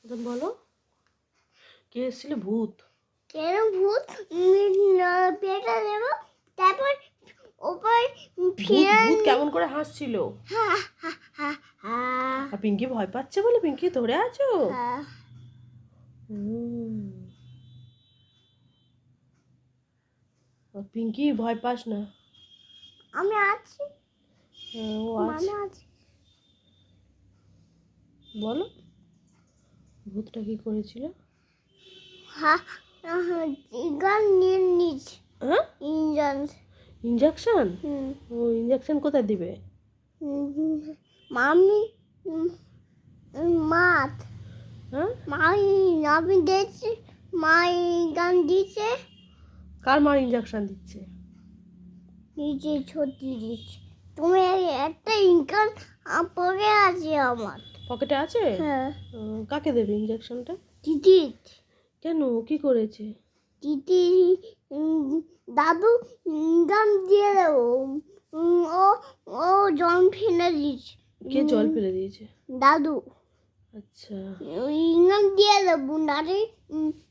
বলো, কে এসেছিল? ভূত? কেন ভূত? পেটা দেব, তারপর ওপর ভূত কেমন করে হাসছিল? আর পিঙ্কি ভয় পাচ্ছে বলে পিঙ্কি ধরে আছো? পিঙ্কি ভয় পাস না, আমি আছি। ও আছে। বলো, ভূতটা কি করেছিল? গান নিয়ে নিচ হ্যাঁ, ইঞ্জেকশন। ও ইঞ্জেকশন কোথায় দিবে? মামি মাত হ্যাঁ, মাই নামি দিয়েছে, মাই গান দিচ্ছে, কার মার ইঞ্জেকশন দিচ্ছে? নিজে ছুটি দিচ্ছে। তুমি একটা ইনকাম পড়ে আছে আমার পকেটে আছে? হ্যাঁ। কাকে দেবে ইঞ্জেকশনটা? দিদি কেন, কি করেছে? দিদি দাদু গান দিয়ে দেবো। ও ও জল ফেলে দিচ্ছে। কে জল ফেলে দিয়েছে? দাদু। আচ্ছা, ইংগাম দিয়ে দেবো, নারে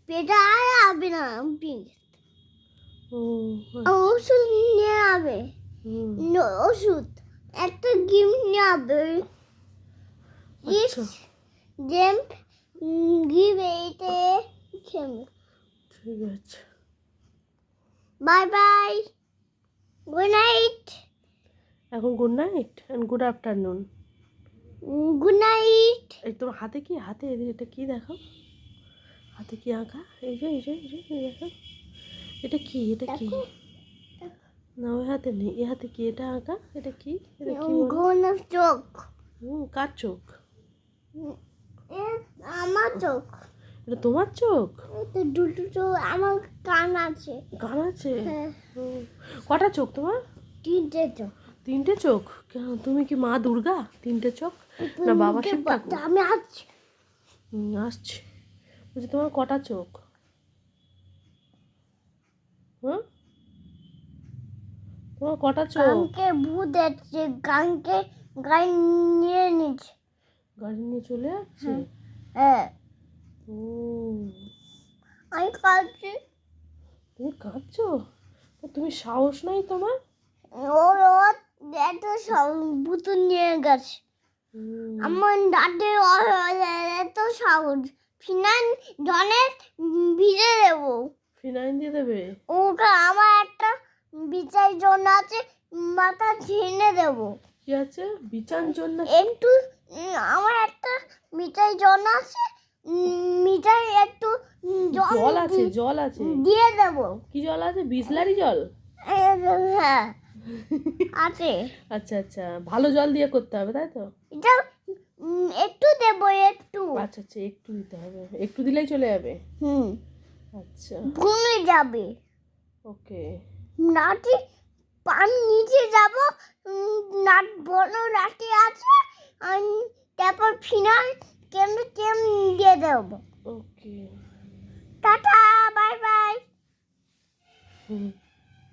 পেটে আর হবে না। ও ওষুধ নিয়ে হবে, ওষুধ একটা গিম নিয়ে হবে। গেম গিভ এইতে খেলবে। ঠিক আছে, বাই বাই, গুড নাইট। এখন good night and good afternoon. Good night. এই তোমার হাতে কি? হাতে এটা কি দেখো? হাতে কি আঁকা? এই যে এই যে এই যে এই দেখো, এটা কি? এটা কি? না, ওই হাতে নেই, এই হাতে কি? এটা আঁকা, এটা কি? এটা কি বলো? চোখ। কার চোখ? আমার চোখ। এটা তোমার চোখ? দুটো চোখ, আমার কান আছে। কান আছে? কটা চোখ তোমার? তিনটে চোখ। তিনটে চোখ? তুমি কি মা দুর্গা? তিনটে চোখ না বাবা শিব ঠাকুর? আমি আসছি। আসছে। বলছি তোমার কটা চোখ? হ্যাঁ, তোমার কটা চোখ? গানকে ভূত এসছে, গানকে গান নিয়ে নিচ্ছে। গাড়ি নিয়ে চলে যাচ্ছে? হ্যাঁ, ও, আমি কাঁদছি। তুমি কাঁদছো? তুমি সাহস নাই তোমার? ওর এত ভূত নিয়ে গেছে। আমার দাদু এত সাহস। ফিনাইল জলে ভিজে দেবো। ফিনাইল দিয়ে দেবে? ওটা আমার একটা বিচার জন্য আছে, মাথা ছিঁড়ে দেবো। কি আছে? বিচার জন্য? একটু আমার একটা মিঠাই জল আছে, মিঠাই একটু জল আছে? জল আছে দিয়ে দেবো। কি জল আছে? বিসলারি জল? হ্যাঁ আছে। আচ্ছা আচ্ছা, ভালো জল দিয়ে করতে হবে তাই তো? এটা একটু দেবো, একটু। আচ্ছা আচ্ছা, একটু দিতে হবে, একটু দিলেই চলে যাবে? আচ্ছা, ভুলে যাবে। ওকে। নাটি আমি নিচে যাব, নাট বড় লাঠি আছে, তারপর ফিনাল কেমন দিয়ে দেবো। ওকে, টাটা, বাই বাই।